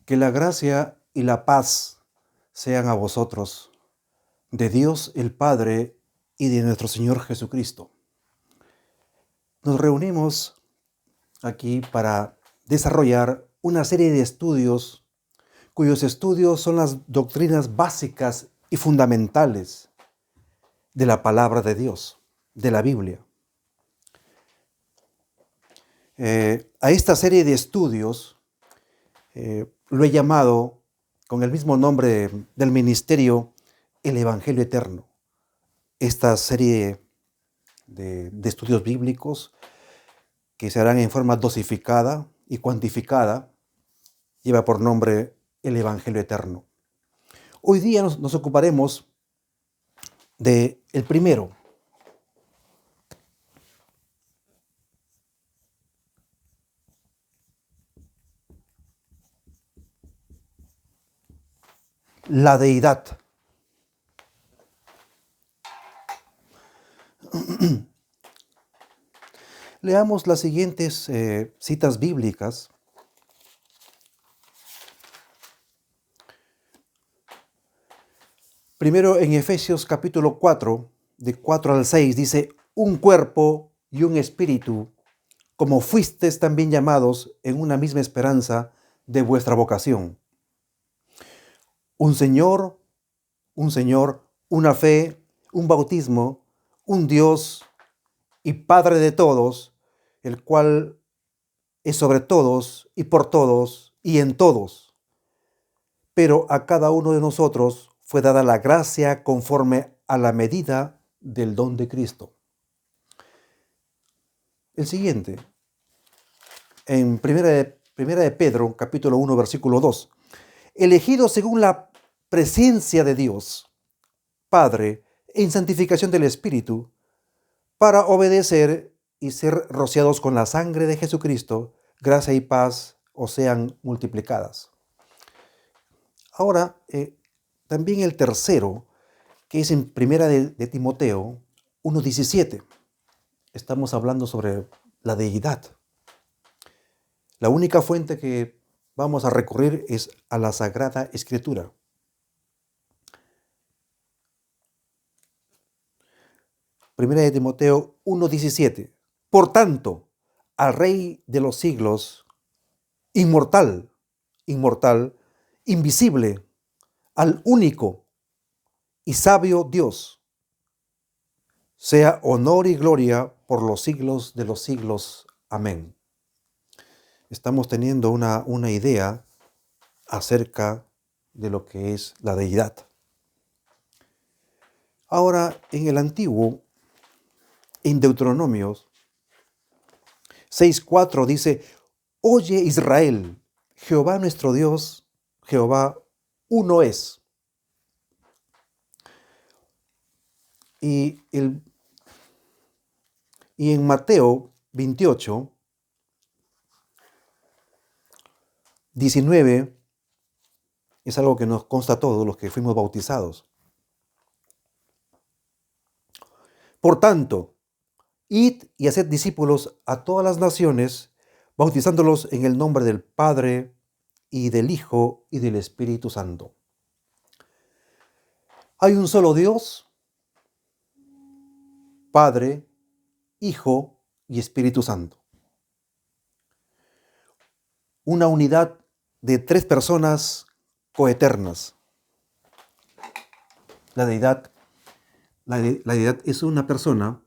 Que la gracia y la paz sean a vosotros, de Dios el Padre y de nuestro Señor Jesucristo. Nos reunimos aquí para desarrollar una serie de estudios cuyos estudios son las doctrinas básicas y fundamentales de la palabra de Dios, de la Biblia. A esta serie de estudios lo he llamado con el mismo nombre del ministerio, el Evangelio Eterno. Esta serie de estudios bíblicos que se harán en forma dosificada y cuantificada lleva por nombre el Evangelio Eterno. Hoy día nos ocuparemos de el primero, la deidad. Leamos las siguientes citas bíblicas. Primero en Efesios capítulo 4, de 4 al 6, dice, un cuerpo y un espíritu, como fuisteis también llamados en una misma esperanza de vuestra vocación. Un Señor, una fe, un bautismo, un Dios y Padre de todos, el cual es sobre todos y por todos y en todos. Pero a cada uno de nosotros fue dada la gracia conforme a la medida del don de Cristo. El siguiente, en primera de Pedro, capítulo 1, versículo 2. Elegidos según la presencia de Dios, Padre, en santificación del Espíritu, para obedecer y ser rociados con la sangre de Jesucristo, gracia y paz os sean multiplicadas. Ahora, también el tercero, que es en primera de Timoteo 1:17. Estamos hablando sobre la deidad. La única fuente que vamos a recurrir es a la Sagrada Escritura. Primera de Timoteo 1:17. Por tanto, al Rey de los siglos, inmortal, invisible, al único y sabio Dios, sea honor y gloria por los siglos de los siglos. Amén. Estamos teniendo una idea acerca de lo que es la deidad. Ahora, en el Antiguo, en Deuteronomios 6:4 dice, oye Israel, Jehová nuestro Dios, Jehová uno es. Y en Mateo 28, 19, es algo que nos consta a todos los que fuimos bautizados. Por tanto, id y haced discípulos a todas las naciones, bautizándolos en el nombre del Padre y del Hijo y del Espíritu Santo. Hay un solo Dios, Padre, Hijo y Espíritu Santo. Una unidad de tres personas coeternas. La deidad es una persona,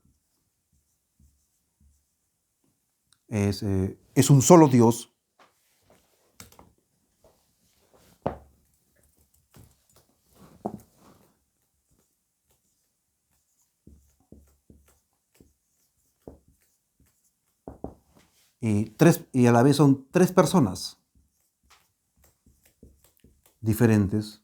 es un solo Dios, y a la vez son tres personas diferentes.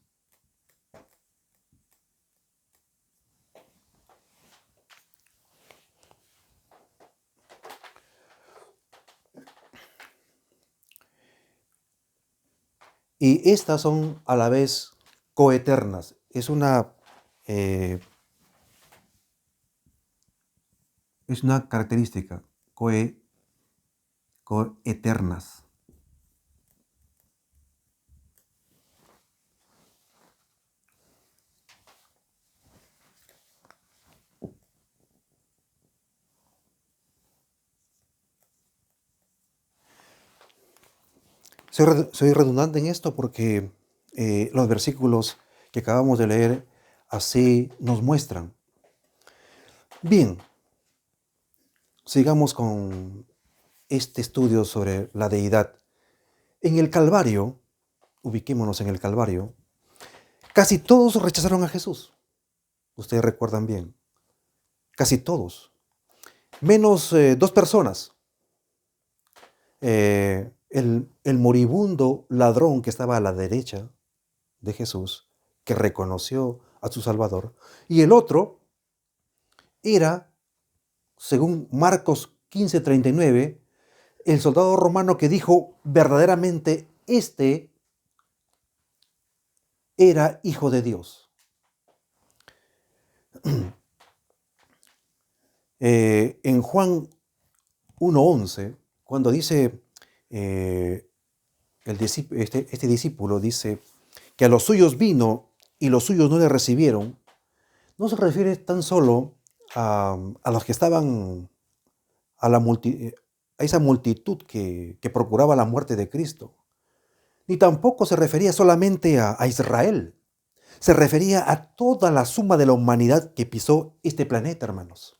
Y estas son a la vez coeternas. Es una característica, coeternas. Soy redundante en esto porque los versículos que acabamos de leer así nos muestran. Bien, sigamos con este estudio sobre la deidad. En el Calvario, ubiquémonos en el Calvario, casi todos rechazaron a Jesús. Ustedes recuerdan bien, casi todos, menos dos personas. El moribundo ladrón que estaba a la derecha de Jesús, que reconoció a su Salvador, y el otro era, según Marcos 15:39, el soldado romano que dijo verdaderamente este era hijo de Dios. En Juan 1:11, cuando dice este discípulo, dice que a los suyos vino y los suyos no le recibieron, no se refiere tan solo a los que estaban, a esa multitud que procuraba la muerte de Cristo, ni tampoco se refería solamente a Israel, se refería a toda la suma de la humanidad que pisó este planeta, hermanos.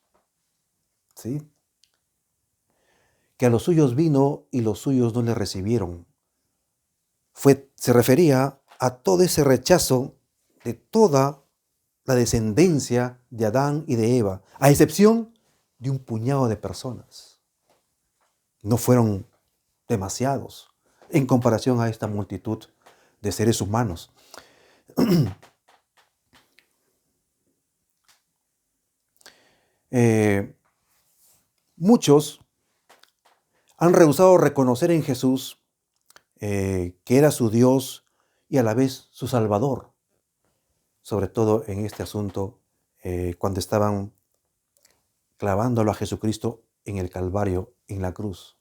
¿Sí? Que a los suyos vino y los suyos no le recibieron. Se refería a todo ese rechazo de toda la descendencia de Adán y de Eva, a excepción de un puñado de personas. No fueron demasiados en comparación a esta multitud de seres humanos. Muchos han rehusado reconocer en Jesús que era su Dios y a la vez su Salvador, sobre todo en este asunto cuando estaban clavándolo a Jesucristo en el Calvario, en la cruz.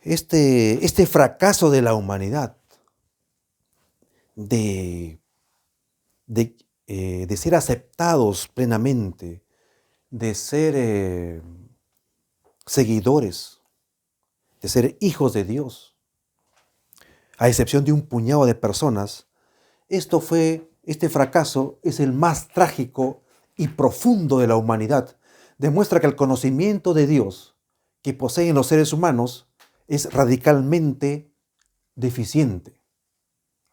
Este fracaso de la humanidad de ser aceptados plenamente, de ser seguidores, de ser hijos de Dios, a excepción de un puñado de personas, este fracaso es el más trágico y profundo de la humanidad. Demuestra que el conocimiento de Dios que poseen los seres humanos es radicalmente deficiente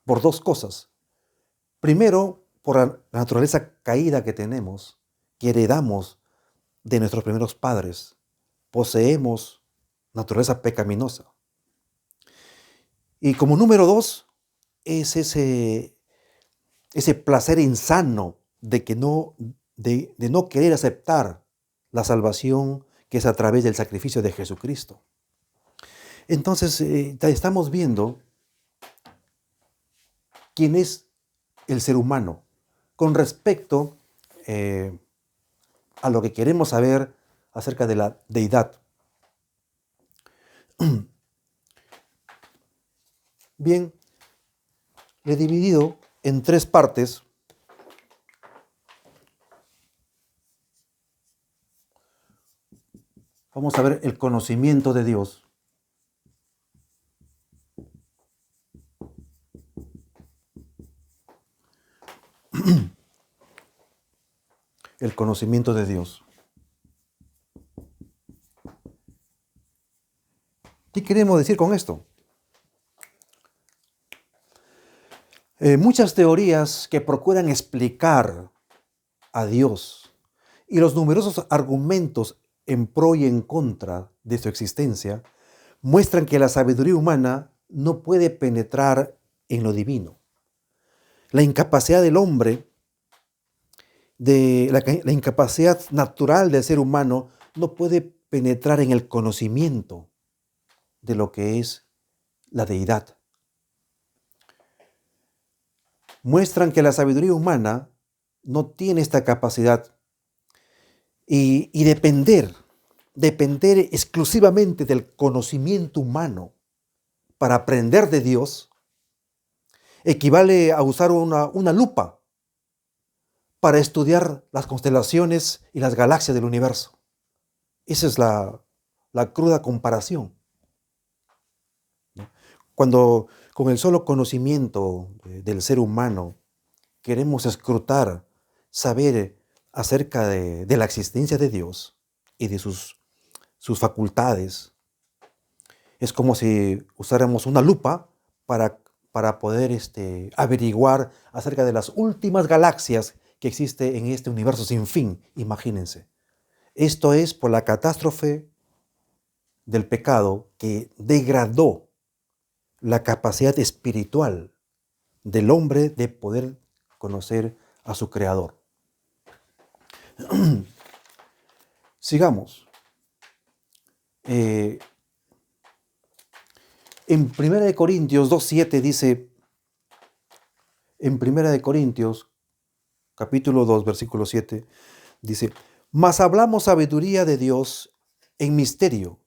por dos cosas. Primero, por la naturaleza caída que tenemos, que heredamos de nuestros primeros padres. Poseemos naturaleza pecaminosa. Y como número dos, es ese placer insano de no querer aceptar la salvación que es a través del sacrificio de Jesucristo. Entonces, estamos viendo quién es el ser humano con respecto a lo que queremos saber acerca de la deidad. Bien, le he dividido en tres partes. Vamos a ver el conocimiento de Dios. El conocimiento de Dios. ¿Qué queremos decir con esto? Muchas teorías que procuran explicar a Dios y los numerosos argumentos en pro y en contra de su existencia muestran que la sabiduría humana no puede penetrar en lo divino. La incapacidad del hombre, la incapacidad natural del ser humano no puede penetrar en el conocimiento de lo que es la deidad. Muestran que la sabiduría humana no tiene esta capacidad y depender exclusivamente del conocimiento humano para aprender de Dios equivale a usar una lupa para estudiar las constelaciones y las galaxias del universo. Esa es la cruda comparación. Cuando con el solo conocimiento del ser humano queremos escrutar, saber acerca de la existencia de Dios y de sus facultades, es como si usáramos una lupa para poder averiguar acerca de las últimas galaxias que existe en este universo sin fin, imagínense. Esto es por la catástrofe del pecado que degradó la capacidad espiritual del hombre de poder conocer a su Creador. Sigamos. En 1 Corintios 2:7 dice, en 1 Corintios capítulo 2, versículo 7, dice, mas hablamos sabiduría de Dios en misterio,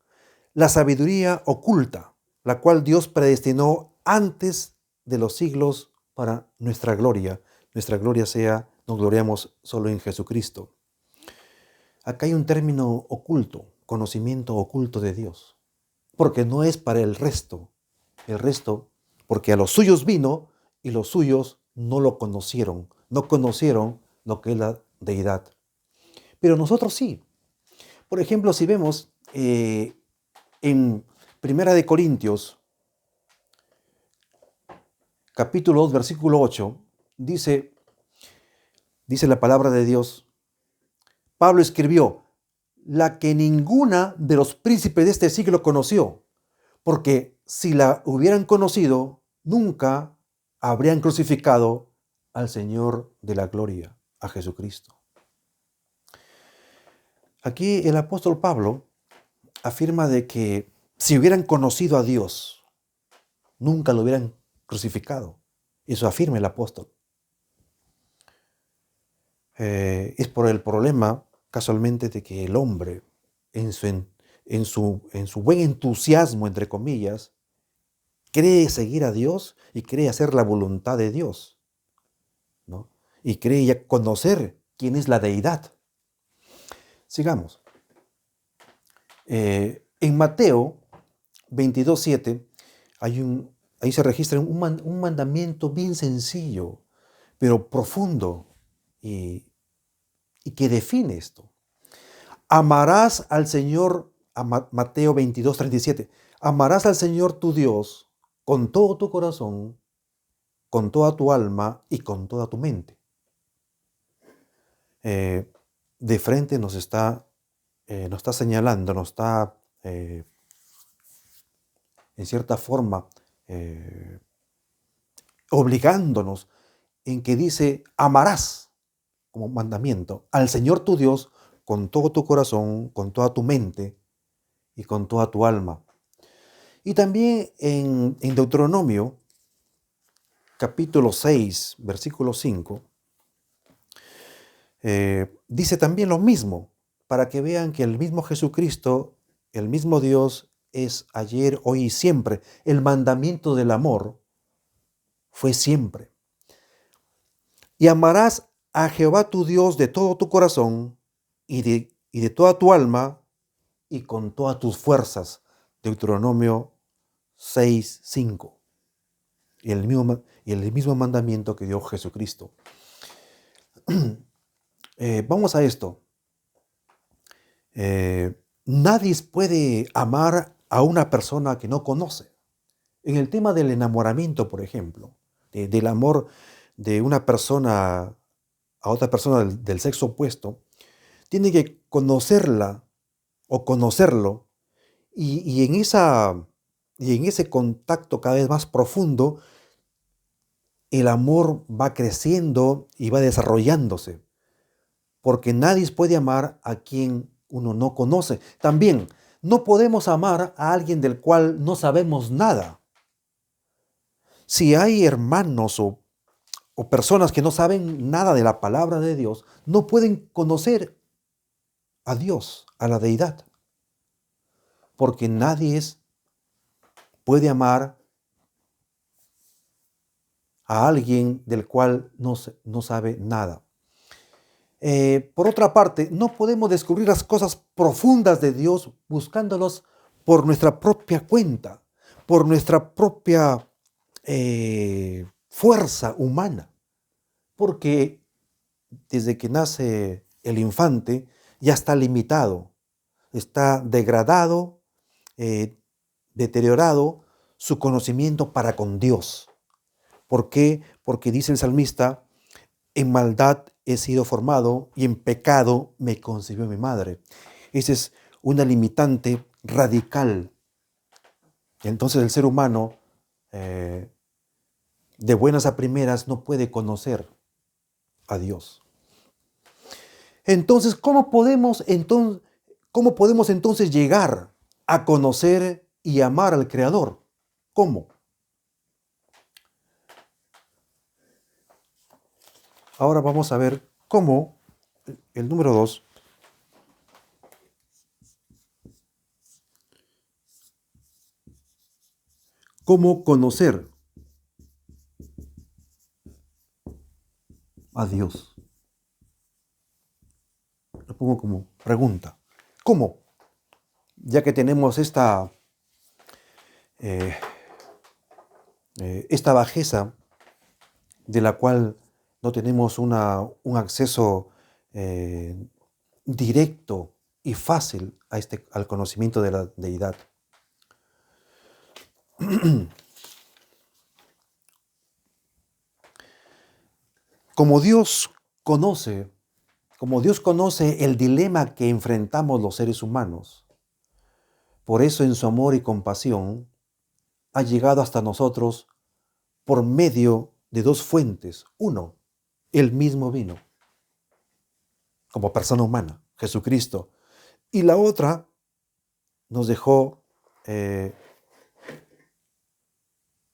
la sabiduría oculta, la cual Dios predestinó antes de los siglos para nuestra gloria. Nuestra gloria sea, nos gloriamos solo en Jesucristo. Acá hay un término oculto, conocimiento oculto de Dios, porque no es para el resto, porque a los suyos vino y los suyos no lo conocieron, no conocieron lo que es la deidad. Pero nosotros sí. Por ejemplo, si vemos en 1 Corintios, capítulo 2, versículo 8, dice la palabra de Dios, Pablo escribió, la que ninguna de los príncipes de este siglo conoció, porque si la hubieran conocido, nunca habrían crucificado al Señor de la gloria, a Jesucristo. Aquí el apóstol Pablo afirma de que si hubieran conocido a Dios, nunca lo hubieran crucificado. Eso afirma el apóstol. Es por el problema, casualmente, de que el hombre, en su buen entusiasmo, entre comillas, cree seguir a Dios y cree hacer la voluntad de Dios, ¿no? Y cree ya conocer quién es la deidad. Sigamos. En Mateo 22:7 ahí se registra un mandamiento bien sencillo, pero profundo y que define esto. Amarás al Señor, Mateo 22:37, amarás al Señor tu Dios con todo tu corazón, con toda tu alma y con toda tu mente. De frente nos está señalando, nos está, en cierta forma, obligándonos en que dice, amarás como mandamiento al Señor tu Dios con todo tu corazón, con toda tu mente y con toda tu alma. Y también en Deuteronomio, capítulo 6, versículo 5, dice también lo mismo, para que vean que el mismo Jesucristo, el mismo Dios, es ayer, hoy y siempre. El mandamiento del amor fue siempre. Y amarás a Jehová tu Dios de todo tu corazón y de toda tu alma y con todas tus fuerzas. Deuteronomio 6, 5. Y el mismo mandamiento que dio Jesucristo. Vamos a esto. Nadie puede amar a una persona que no conoce. En el tema del enamoramiento, por ejemplo, del amor de una persona a otra persona del sexo opuesto, tiene que conocerla o conocerlo y en ese contacto cada vez más profundo, el amor va creciendo y va desarrollándose, porque nadie puede amar a quien uno no conoce. También no podemos amar a alguien del cual no sabemos nada. Si hay hermanos o personas que no saben nada de la palabra de Dios, no pueden conocer a Dios, a la deidad, porque nadie puede amar a alguien del cual no sabe nada. Por otra parte, no podemos descubrir las cosas profundas de Dios buscándolos por nuestra propia cuenta, por nuestra propia fuerza humana, porque desde que nace el infante ya está limitado, está degradado, eh, deteriorado su conocimiento para con Dios. ¿Por qué? Porque dice el salmista, en maldad he sido formado y en pecado me concibió mi madre. Esa es una limitante radical. Entonces el ser humano, eh, de buenas a primeras, no puede conocer a Dios. Entonces, cómo podemos entonces llegar a conocer y amar al Creador? ¿Cómo? Ahora vamos a ver cómo, el número 2, cómo conocer a Dios. Lo pongo como pregunta. ¿Cómo? Ya que tenemos eh, esta bajeza de la cual no tenemos un acceso eh, directo y fácil al conocimiento de la deidad. Como Dios conoce, como Dios conoce el dilema que enfrentamos los seres humanos, por eso en su amor y compasión ha llegado hasta nosotros por medio de dos fuentes. Uno, Él mismo vino como persona humana, Jesucristo. Y la otra nos dejó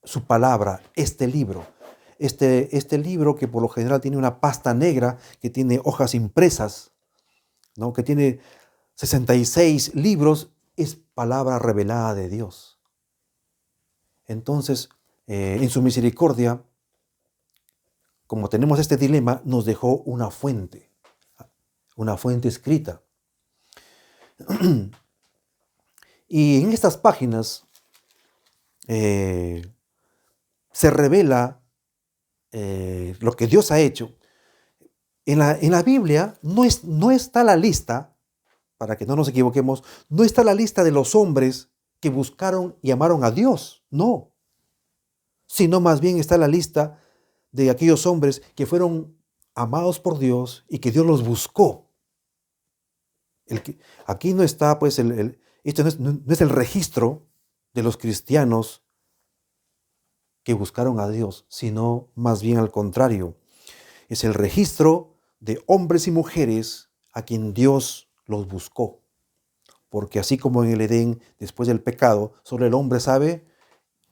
su palabra, este libro. Este libro que por lo general tiene una pasta negra, que tiene hojas impresas, ¿no? Que tiene 66 libros, es palabra revelada de Dios. Entonces, en su misericordia, como tenemos este dilema, nos dejó una fuente escrita. Y en estas páginas se revela lo que Dios ha hecho. En la Biblia no está la lista, para que no nos equivoquemos, no está la lista de los hombres que buscaron y amaron a Dios, no, sino más bien está la lista de aquellos hombres que fueron amados por Dios y que Dios los buscó. Aquí no está, pues, esto no es el registro de los cristianos que buscaron a Dios, sino más bien al contrario. Es el registro de hombres y mujeres a quien Dios los buscó. Porque así como en el Edén, después del pecado, solo el hombre sabe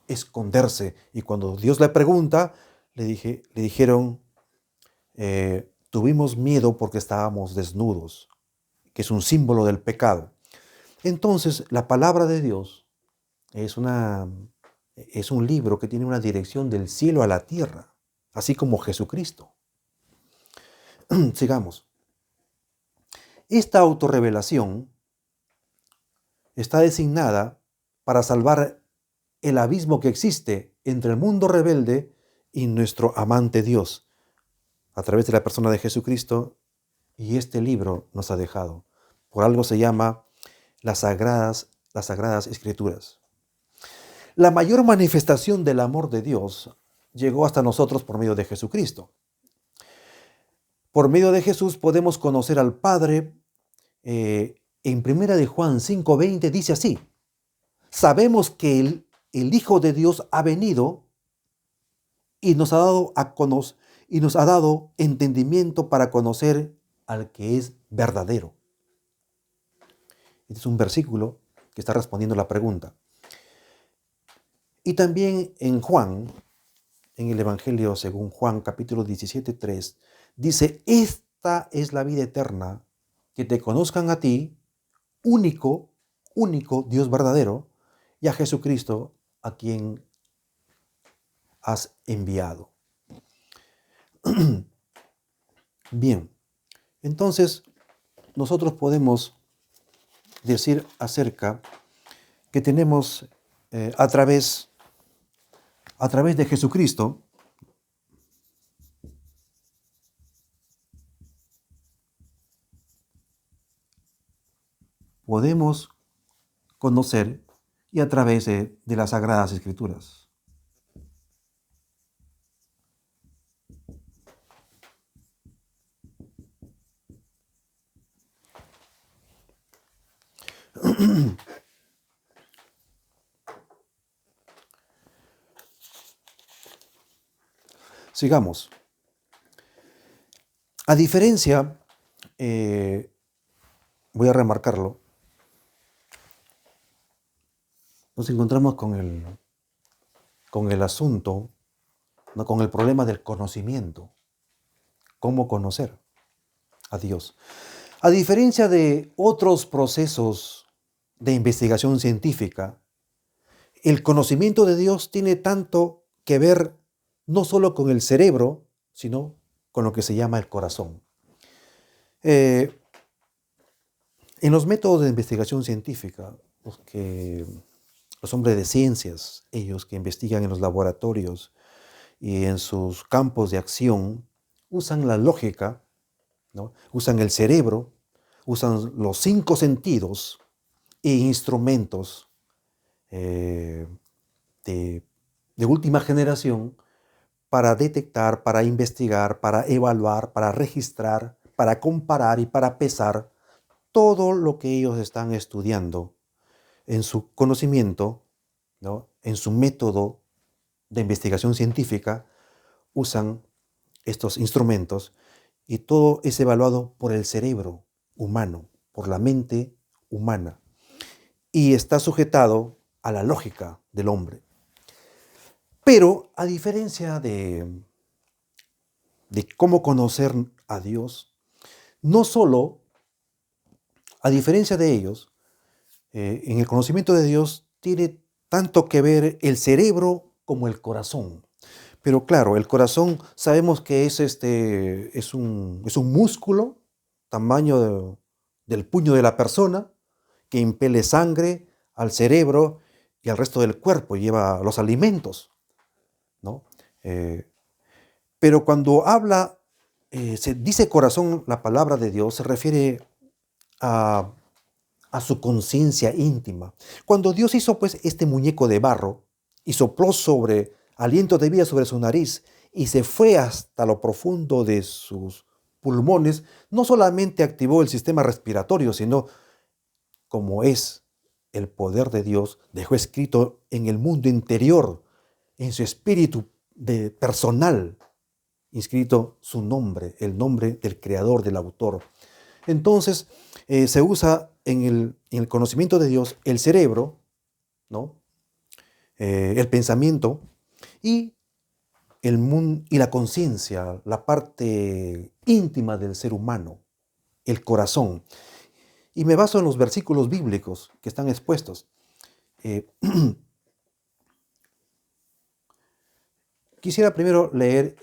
esconderse. Y cuando Dios le pregunta, le dijeron, tuvimos miedo porque estábamos desnudos, que es un símbolo del pecado. Entonces, la palabra de Dios es un libro que tiene una dirección del cielo a la tierra, así como Jesucristo. Sigamos. Esta autorrevelación está designada para salvar el abismo que existe entre el mundo rebelde y nuestro amante Dios, a través de la persona de Jesucristo, y este libro nos ha dejado. Por algo se llama las Sagradas Escrituras. La mayor manifestación del amor de Dios llegó hasta nosotros por medio de Jesucristo. Por medio de Jesús podemos conocer al Padre. En primera de Juan 5:20 dice así: sabemos que el Hijo de Dios ha venido y nos ha dado y nos ha dado entendimiento para conocer al que es verdadero. Este es un versículo que está respondiendo la pregunta. Y también en Juan, en el Evangelio según Juan, capítulo 17:3, dice: esta es la vida eterna, que te conozcan a ti, único Dios verdadero, y a Jesucristo, a quien has enviado. Bien, entonces nosotros podemos decir acerca que tenemos a través de Jesucristo, podemos conocer y a través de las Sagradas Escrituras. Sigamos. A diferencia, voy a remarcarlo, nos encontramos con el asunto, ¿no? Con el problema del conocimiento. ¿Cómo conocer a Dios? A diferencia de otros procesos de investigación científica, el conocimiento de Dios tiene tanto que ver no solo con el cerebro, sino con lo que se llama el corazón. Eh, en los métodos de investigación científica, los hombres de ciencias, ellos que investigan en los laboratorios y en sus campos de acción, usan la lógica, ¿no? Usan el cerebro, usan los 5 sentidos e instrumentos eh, de última generación para detectar, para investigar, para evaluar, para registrar, para comparar y para pesar todo lo que ellos están estudiando en su conocimiento, ¿no? En su método de investigación científica, usan estos instrumentos y todo es evaluado por el cerebro humano, por la mente humana, y está sujetado a la lógica del hombre. Pero a diferencia de cómo conocer a Dios, no solo, a diferencia de ellos, en el conocimiento de Dios tiene tanto que ver el cerebro como el corazón. Pero claro, el corazón sabemos que es un músculo, del puño de la persona, que impele sangre al cerebro y al resto del cuerpo, lleva los alimentos, ¿no? Pero cuando se dice corazón, la palabra de Dios se refiere a, a su conciencia íntima. Cuando Dios hizo pues este muñeco de barro y sopló aliento de vida sobre su nariz y se fue hasta lo profundo de sus pulmones, no solamente activó el sistema respiratorio, sino, como es el poder de Dios, dejó escrito en el mundo interior, en su espíritu personal, inscrito su nombre, el nombre del creador, del autor. Entonces, se usa en el conocimiento de Dios el cerebro, ¿no? El pensamiento y y la conciencia, la parte íntima del ser humano, el corazón. Y me baso en los versículos bíblicos que están expuestos. Quisiera primero leer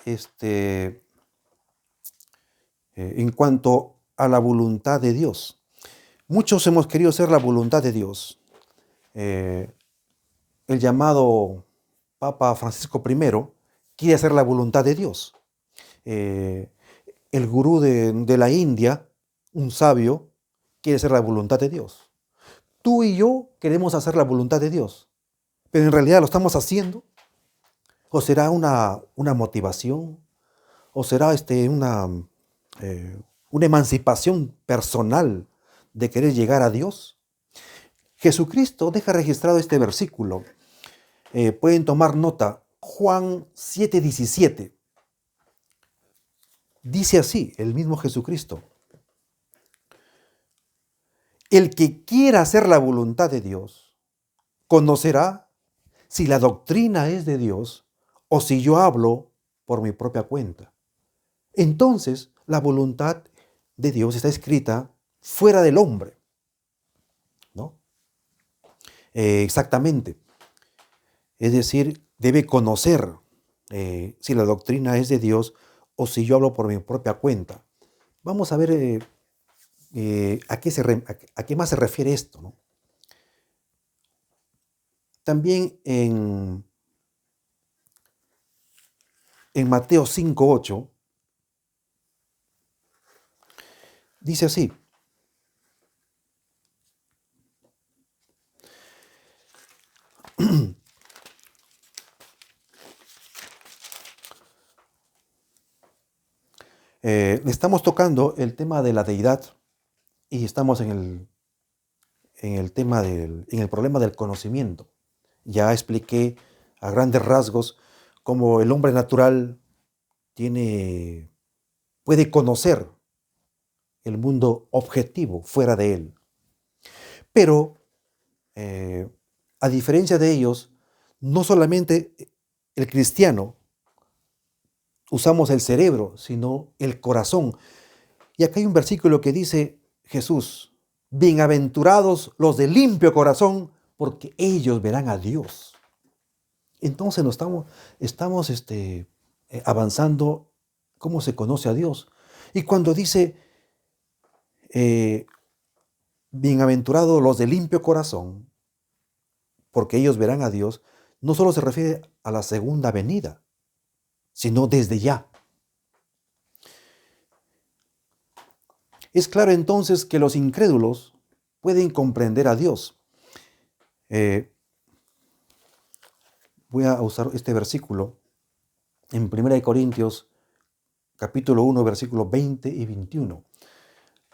en cuanto a la voluntad de Dios. Muchos hemos querido hacer la voluntad de Dios. El llamado Papa Francisco I quiere hacer la voluntad de Dios. El gurú de la India, un sabio, quiere hacer la voluntad de Dios. Tú y yo queremos hacer la voluntad de Dios, pero en realidad lo estamos haciendo. ¿O será una motivación? ¿O será una emancipación personal de querer llegar a Dios? Jesucristo deja registrado este versículo. Pueden tomar nota. Juan 7:17. Dice así, el mismo Jesucristo: el que quiera hacer la voluntad de Dios, conocerá si la doctrina es de Dios o si yo hablo por mi propia cuenta. Entonces, la voluntad de Dios está escrita fuera del hombre, ¿no? Exactamente. Es decir, debe conocer si la doctrina es de Dios o si yo hablo por mi propia cuenta. Vamos a ver a qué más se refiere esto, ¿no? También en Mateo 5:8 dice así: estamos tocando el tema de la deidad y estamos en el tema en el problema del conocimiento. Ya expliqué a grandes rasgos cómo el hombre natural puede conocer el mundo objetivo fuera de él. Pero, eh, a diferencia de ellos, no solamente el cristiano usamos el cerebro, sino el corazón. Y acá hay un versículo que dice Jesús: bienaventurados los de limpio corazón, porque ellos verán a Dios. Entonces estamos avanzando cómo se conoce a Dios. Y cuando dice, eh, bienaventurados los de limpio corazón, porque ellos verán a Dios, no solo se refiere a la segunda venida, sino desde ya. Es claro entonces que los incrédulos pueden comprender a Dios. Voy a usar este versículo en 1 Corintios capítulo 1, versículos 20 y 21.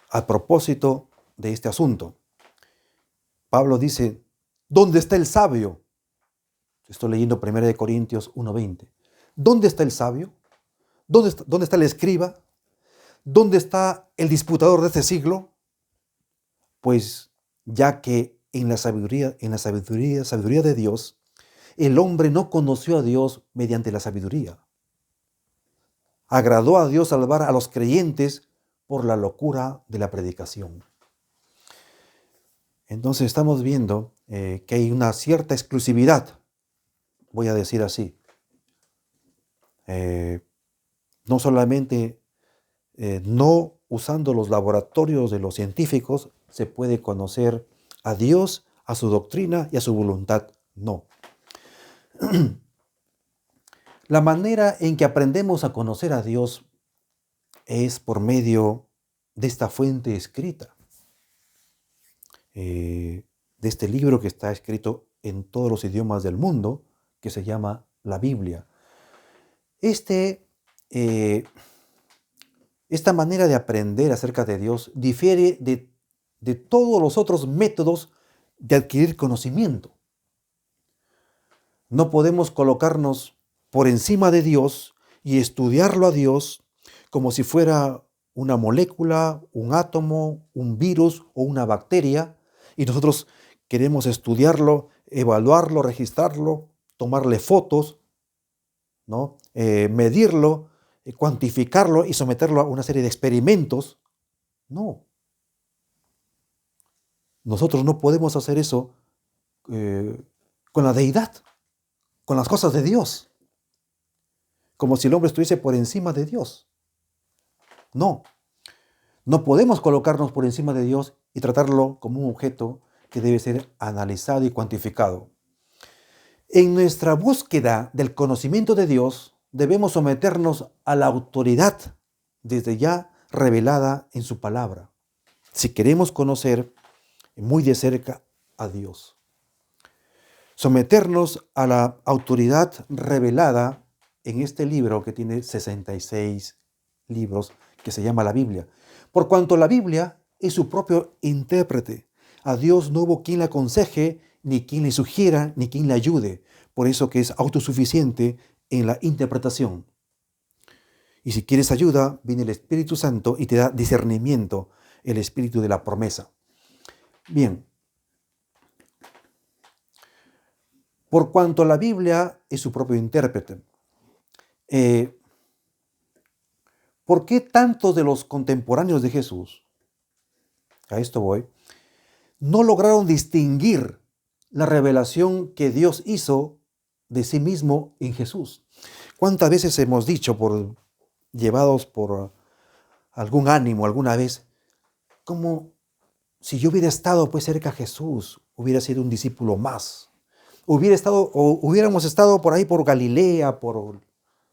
A propósito de este asunto, Pablo dice: ¿dónde está el sabio? Estoy leyendo 1 Corintios 1:20. ¿Dónde está el sabio? ¿Dónde está el escriba? ¿Dónde está el disputador de este siglo? Pues ya que en la sabiduría de Dios, el hombre no conoció a Dios mediante la sabiduría. Agradó a Dios salvar a los creyentes por la locura de la predicación. Entonces estamos viendo que hay una cierta exclusividad, voy a decir así. No solamente no usando los laboratorios de los científicos se puede conocer a Dios, a su doctrina y a su voluntad. No. La manera en que aprendemos a conocer a Dios es por medio de esta fuente escrita, de este libro que está escrito en todos los idiomas del mundo, que se llama la Biblia. Esta manera de aprender acerca de Dios difiere de todos los otros métodos de adquirir conocimiento. No podemos colocarnos por encima de Dios y estudiarlo a Dios como si fuera una molécula, un átomo, un virus o una bacteria, y nosotros queremos estudiarlo, evaluarlo, registrarlo, tomarle fotos, ¿no? Medirlo, cuantificarlo y someterlo a una serie de experimentos. No. Nosotros no podemos hacer eso con la deidad, con las cosas de Dios, como si el hombre estuviese por encima de Dios. No, no podemos colocarnos por encima de Dios y tratarlo como un objeto que debe ser analizado y cuantificado. En nuestra búsqueda del conocimiento de Dios, debemos someternos a la autoridad desde ya revelada en su palabra, si queremos conocer muy de cerca a Dios. Someternos a la autoridad revelada en este libro que tiene 66 libros, que se llama la Biblia. Por cuanto la Biblia es su propio intérprete, a Dios no hubo quien le aconseje, ni quien le sugiera, ni quien le ayude. Por eso que es autosuficiente en la interpretación. Y si quieres ayuda, viene el Espíritu Santo y te da discernimiento, el espíritu de la promesa. Bien. Por cuanto la Biblia es su propio intérprete, ¿por qué tantos de los contemporáneos de Jesús, a esto voy, no lograron distinguir la revelación que Dios hizo de sí mismo en Jesús? ¿Cuántas veces hemos dicho, llevados por algún ánimo alguna vez, como si yo hubiera estado pues cerca a Jesús, hubiera sido un discípulo más? hubiéramos estado por ahí por Galilea, por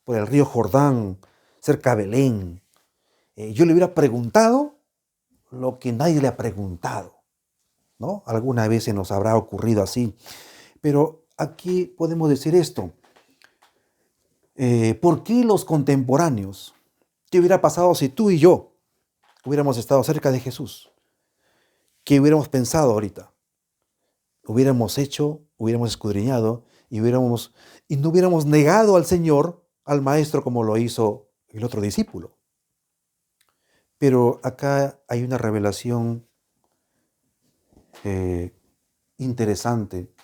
el río Jordán, cerca de Belén, yo le hubiera preguntado lo que nadie le ha preguntado, ¿no? Alguna vez se nos habrá ocurrido así. Pero aquí podemos decir esto. ¿Por qué los contemporáneos? ¿Qué hubiera pasado si tú y yo hubiéramos estado cerca de Jesús? ¿Qué hubiéramos pensado ahorita? Hubiéramos hecho, hubiéramos escudriñado y no hubiéramos negado al Señor, al Maestro, como lo hizo el otro discípulo. Pero acá hay una revelación interesante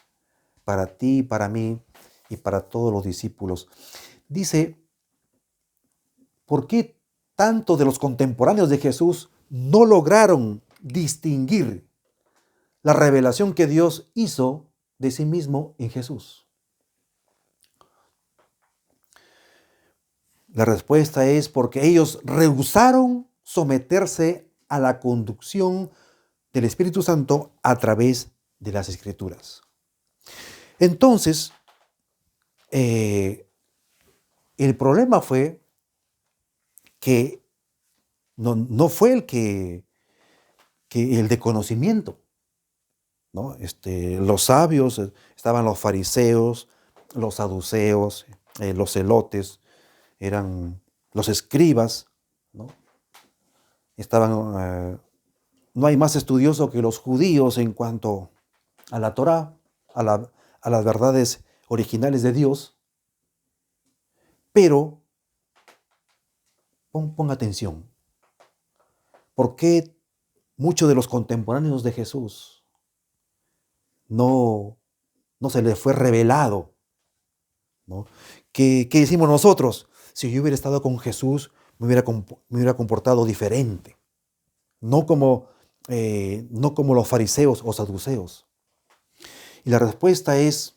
para ti, para mí y para todos los discípulos. Dice, ¿por qué tanto de los contemporáneos de Jesús no lograron distinguir la revelación que Dios hizo de sí mismo en Jesús? La respuesta es porque ellos rehusaron someterse a la conducción del Espíritu Santo a través de las Escrituras. Entonces, el problema fue que no fue el de conocimiento, ¿no? Los sabios, estaban los fariseos, los saduceos, los celotes, eran los escribas, ¿no? No hay más estudioso que los judíos en cuanto a la Torá, a las verdades originales de Dios, pero pon atención. ¿Por qué muchos de los contemporáneos de Jesús no se les fue revelado, ¿no? ¿Qué decimos nosotros? Si yo hubiera estado con Jesús, me hubiera comportado diferente. No como los fariseos o saduceos. Y la respuesta es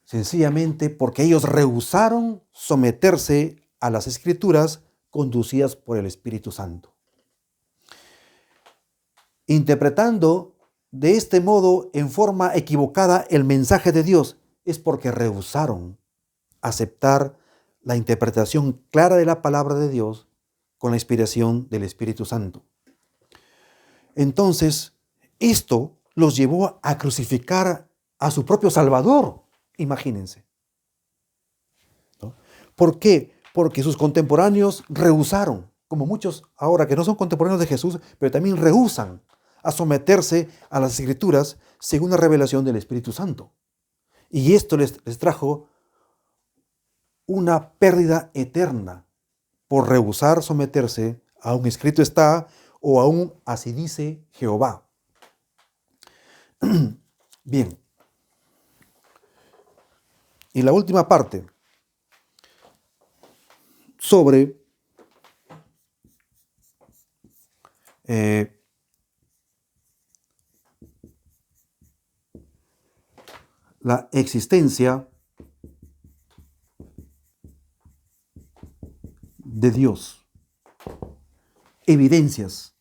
sencillamente porque ellos rehusaron someterse a las Escrituras conducidas por el Espíritu Santo. Interpretando de este modo en forma equivocada el mensaje de Dios, es porque rehusaron aceptar la interpretación clara de la palabra de Dios con la inspiración del Espíritu Santo. Entonces, esto los llevó a crucificar a su propio Salvador, imagínense, ¿no? ¿Por qué? Porque sus contemporáneos rehusaron, como muchos ahora que no son contemporáneos de Jesús, pero también rehusan a someterse a las Escrituras según la revelación del Espíritu Santo. Y esto les trajo una pérdida eterna por rehusar someterse a un escrito está o a un así dice Jehová. Bien. Y la última parte sobre la existencia de Dios. Evidencias.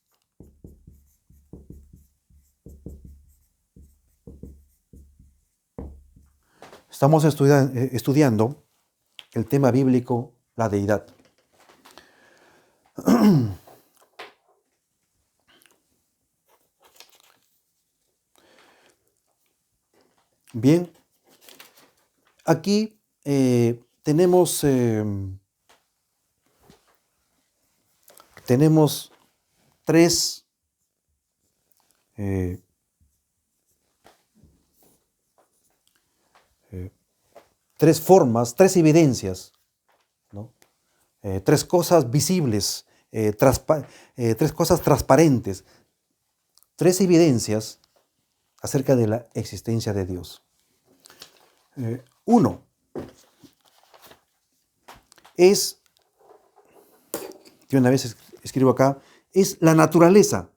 Estamos estudiando el tema bíblico, la deidad. Bien, aquí tenemos tres formas, tres evidencias, ¿no? Tres cosas visibles, tres cosas transparentes, tres evidencias acerca de la existencia de Dios. Uno es, yo una vez escribo acá, es la naturaleza.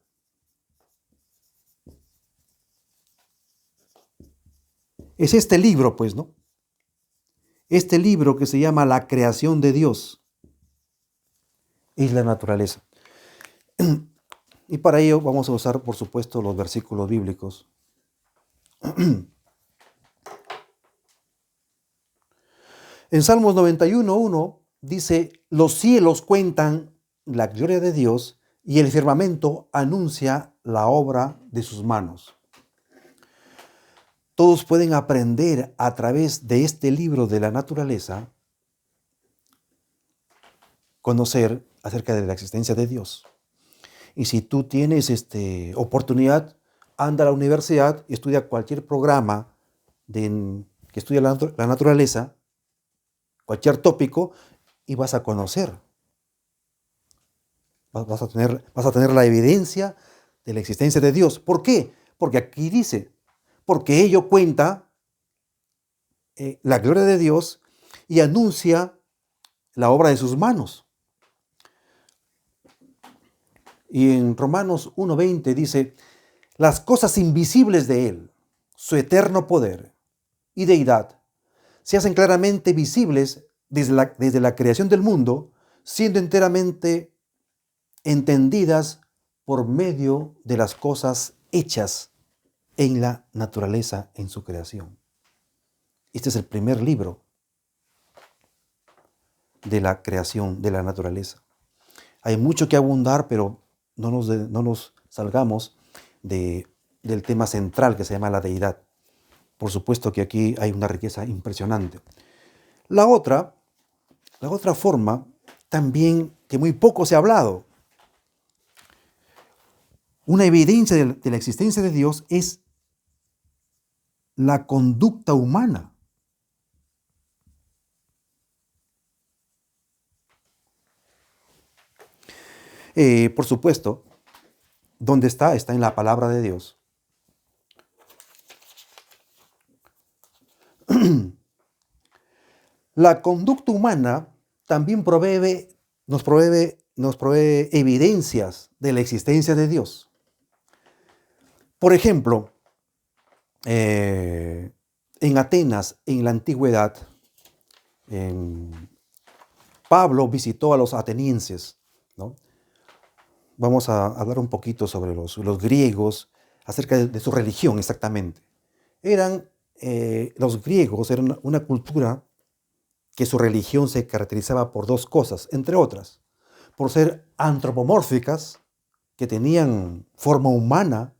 Es este libro, pues, ¿no? Este libro que se llama La creación de Dios es la naturaleza. Y para ello vamos a usar, por supuesto, los versículos bíblicos. En Salmos 91:1 dice, los cielos cuentan la gloria de Dios y el firmamento anuncia la obra de sus manos. Todos pueden aprender a través de este libro de la naturaleza, conocer acerca de la existencia de Dios. Y si tú tienes oportunidad, anda a la universidad y estudia cualquier programa que estudia la naturaleza, cualquier tópico, y vas a conocer. Vas a tener la evidencia de la existencia de Dios. ¿Por qué? Porque aquí dice, porque ello cuenta la gloria de Dios y anuncia la obra de sus manos. Y en Romanos 1:20 dice, las cosas invisibles de Él, su eterno poder y deidad, se hacen claramente visibles desde la creación del mundo, siendo enteramente entendidas por medio de las cosas hechas en la naturaleza, en su creación. Este es el primer libro de la creación de la naturaleza. Hay mucho que abundar, pero no nos salgamos del tema central que se llama la deidad. Por supuesto que aquí hay una riqueza impresionante. La otra forma, también que muy poco se ha hablado, una evidencia de la existencia de Dios es la conducta humana. Por supuesto, ¿dónde está? Está en la palabra de Dios. La conducta humana también nos provee evidencias de la existencia de Dios. Por ejemplo, en Atenas, en la antigüedad, Pablo visitó a los atenienses, ¿no? Vamos a hablar un poquito sobre los griegos, acerca de su religión exactamente. Los griegos eran una cultura que su religión se caracterizaba por dos cosas, entre otras, por ser antropomórficas, que tenían forma humana,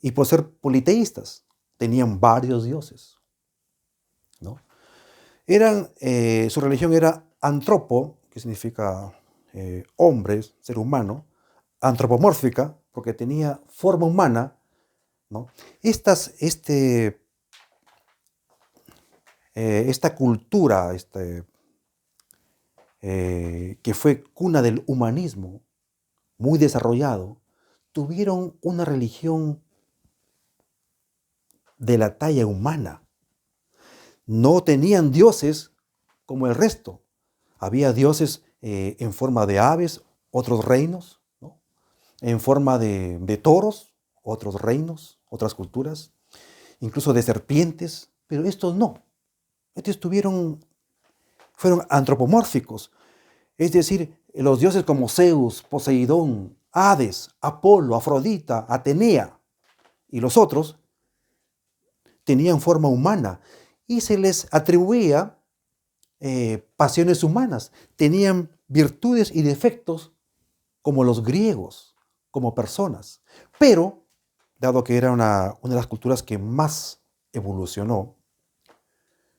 y por ser politeístas, tenían varios dioses, ¿no? Su religión era antropo, que significa hombre, ser humano, antropomórfica, porque tenía forma humana, ¿no? Esta cultura que fue cuna del humanismo, muy desarrollado, tuvieron una religión de la talla humana. No tenían dioses como el resto. Había dioses en forma de aves, otros reinos, ¿no? En forma de toros, otros reinos, otras culturas, incluso de serpientes, pero estos no. Estos fueron antropomórficos, es decir, los dioses como Zeus, Poseidón, Hades, Apolo, Afrodita, Atenea y los otros tenían forma humana y se les atribuía pasiones humanas, tenían virtudes y defectos como los griegos, como personas. Pero, dado que era una de las culturas que más evolucionó,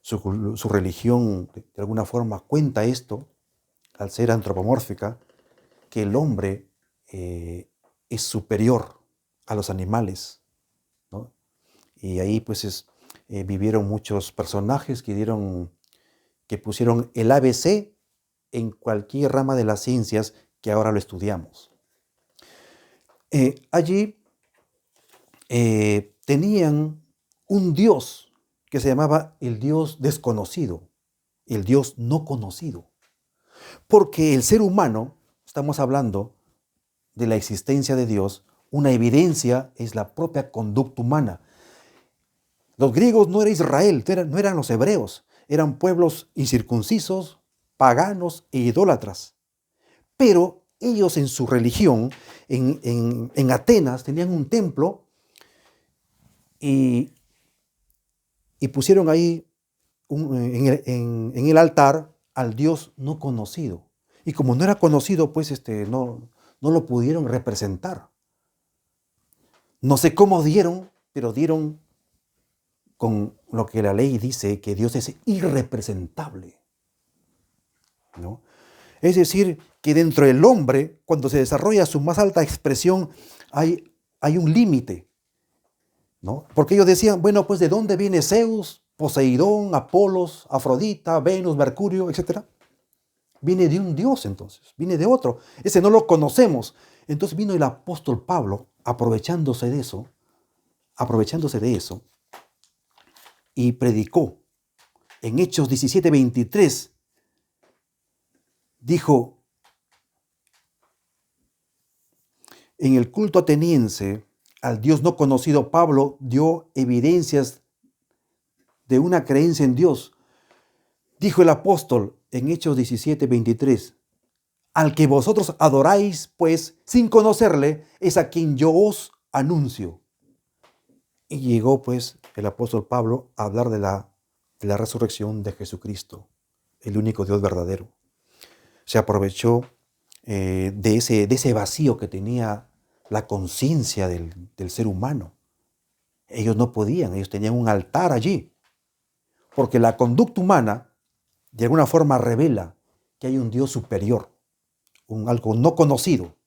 su religión de alguna forma cuenta esto, al ser antropomórfica, que el hombre es superior a los animales, ¿no? Y ahí pues vivieron muchos personajes que pusieron el ABC en cualquier rama de las ciencias que ahora lo estudiamos. Allí tenían un dios que se llamaba el Dios desconocido, el Dios no conocido. Porque el ser humano, estamos hablando de la existencia de Dios, una evidencia es la propia conducta humana. Los griegos no era Israel, no eran los hebreos, eran pueblos incircuncisos, paganos e idólatras. Pero ellos en su religión, en Atenas, tenían un templo y pusieron ahí en el altar al Dios no conocido. Y como no era conocido, pues no lo pudieron representar. No sé cómo dieron, pero dieron con lo que la ley dice, que Dios es irrepresentable, ¿no? Es decir, que dentro del hombre, cuando se desarrolla su más alta expresión, hay un límite, ¿no? Porque ellos decían, bueno, pues ¿de dónde viene Zeus, Poseidón, Apolos, Afrodita, Venus, Mercurio, etcétera? Viene de un Dios entonces, viene de otro. Ese no lo conocemos. Entonces vino el apóstol Pablo, aprovechándose de eso, y predicó. En Hechos 17:23 dijo, en el culto ateniense, al Dios no conocido, Pablo dio evidencias de una creencia en Dios. Dijo el apóstol en Hechos 17:23, al que vosotros adoráis, pues, sin conocerle, es a quien yo os anuncio. Y llegó, pues, el apóstol Pablo a hablar de la resurrección de Jesucristo, el único Dios verdadero. Se aprovechó de ese vacío que tenía la conciencia del ser humano. Ellos no podían, ellos tenían un altar allí, porque la conducta humana de alguna forma revela que hay un Dios superior, algo no conocido,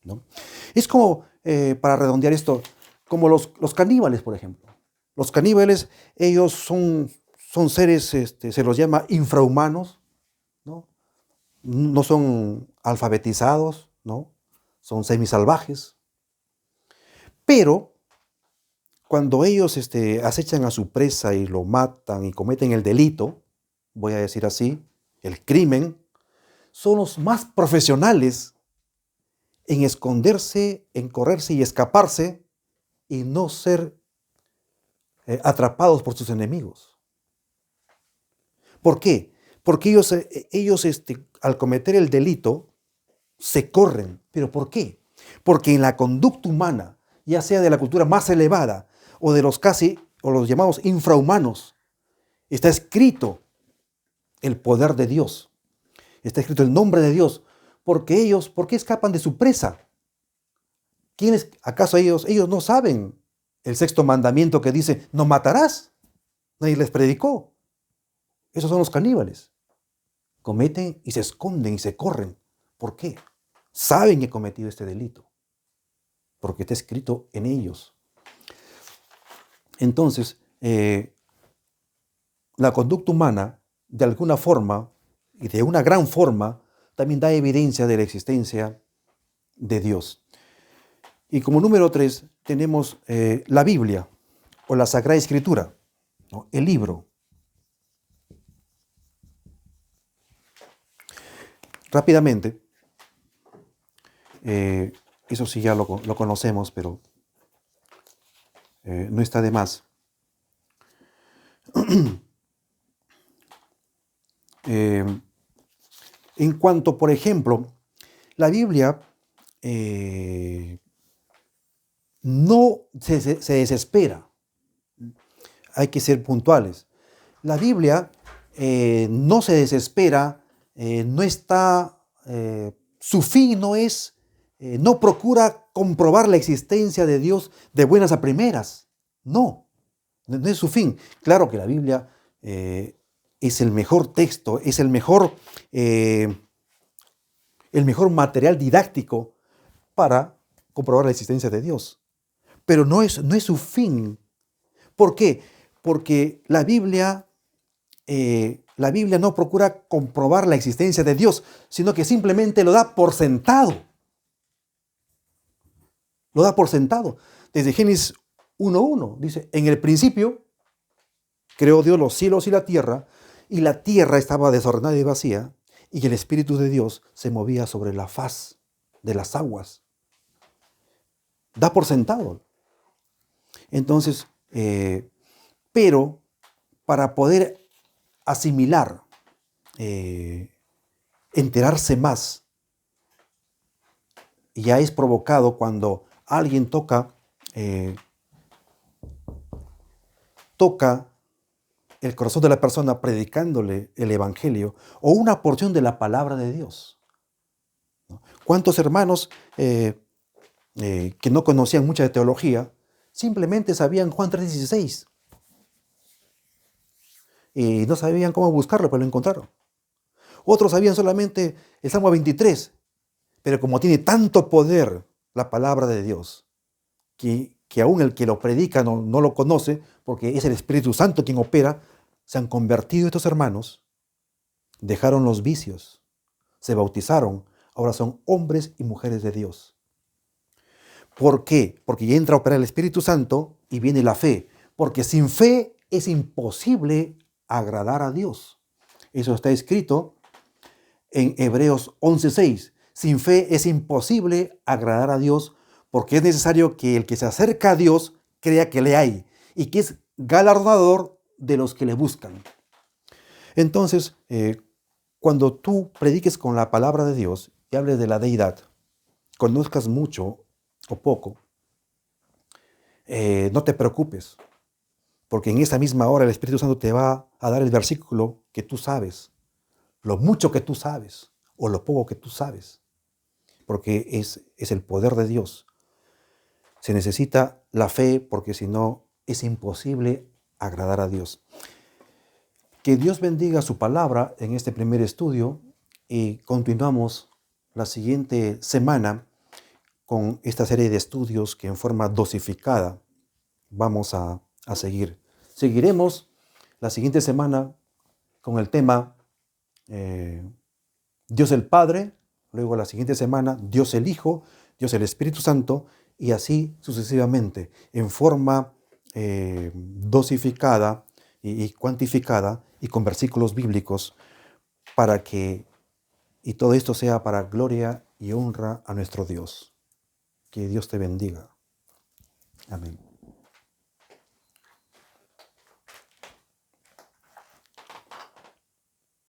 ¿no? Es como, para redondear esto, como los caníbales, por ejemplo. Los caníbales, ellos son seres, se los llama infrahumanos, ¿no? No son alfabetizados, ¿no? Son semisalvajes. Pero cuando ellos acechan a su presa y lo matan y cometen el delito, voy a decir así, el crimen, son los más profesionales en esconderse, en correrse y escaparse y no ser atrapados por sus enemigos. ¿Por qué? Porque ellos al cometer el delito se corren. ¿Pero por qué? Porque en la conducta humana, ya sea de la cultura más elevada o de o los llamados infrahumanos, está escrito el poder de Dios. Está escrito el nombre de Dios. Porque ellos, ¿por qué escapan de su presa? ¿Acaso ellos no saben el sexto mandamiento que dice, no matarás? Nadie les predicó. Esos son los caníbales. Cometen y se esconden y se corren. ¿Por qué? Saben que he cometido este delito. Porque está escrito en ellos. Entonces, la conducta humana, de alguna forma, y de una gran forma, también da evidencia de la existencia de Dios. Y como número 3, tenemos la Biblia, o la Sagrada Escritura, ¿no? El libro. Rápidamente, eso sí ya lo conocemos, pero no está de más. En cuanto, por ejemplo, la Biblia no se desespera. Hay que ser puntuales. La Biblia no se desespera, no está, su fin no es, no procura comprobar la existencia de Dios de buenas a primeras. No, no es su fin. Claro que la Biblia es el mejor texto, es el mejor material didáctico para comprobar la existencia de Dios. Pero no es su fin. ¿Por qué? Porque la Biblia no procura comprobar la existencia de Dios, sino que simplemente lo da por sentado. Lo da por sentado. Desde Génesis 1:1 dice, en el principio creó Dios los cielos y la tierra estaba desordenada y vacía, y el Espíritu de Dios se movía sobre la faz de las aguas. Da por sentado. Entonces, pero para poder asimilar, enterarse más, ya es provocado cuando alguien toca el corazón de la persona predicándole el Evangelio o una porción de la palabra de Dios. ¿No? ¿Cuántos hermanos que no conocían mucha de teología simplemente sabían Juan 3:16 y no sabían cómo buscarlo, pero lo encontraron? Otros sabían solamente el Salmo 23, pero como tiene tanto poder la palabra de Dios, que aún el que lo predica no lo conoce, porque es el Espíritu Santo quien opera, se han convertido estos hermanos, dejaron los vicios, se bautizaron, ahora son hombres y mujeres de Dios. ¿Por qué? Porque ya entra a operar el Espíritu Santo y viene la fe, porque sin fe es imposible agradar a Dios. Eso está escrito en Hebreos 11:6. Sin fe es imposible agradar a Dios, porque es necesario que el que se acerca a Dios crea que le hay y que es galardonador de los que le buscan. Entonces, cuando tú prediques con la palabra de Dios y hables de la deidad, conozcas mucho o poco, no te preocupes, porque en esa misma hora el Espíritu Santo te va a dar el versículo que tú sabes, lo mucho que tú sabes o lo poco que tú sabes, porque es el poder de Dios. Se necesita la fe porque si no es imposible agradar a Dios. Que Dios bendiga su palabra en este primer estudio y continuamos la siguiente semana con esta serie de estudios que en forma dosificada vamos a seguir. Seguiremos la siguiente semana con el tema Dios el Padre, luego la siguiente semana Dios el Hijo, Dios el Espíritu Santo y así sucesivamente en forma dosificada y cuantificada y con versículos bíblicos para que y todo esto sea para gloria y honra a nuestro Dios. Que Dios te bendiga. Amén.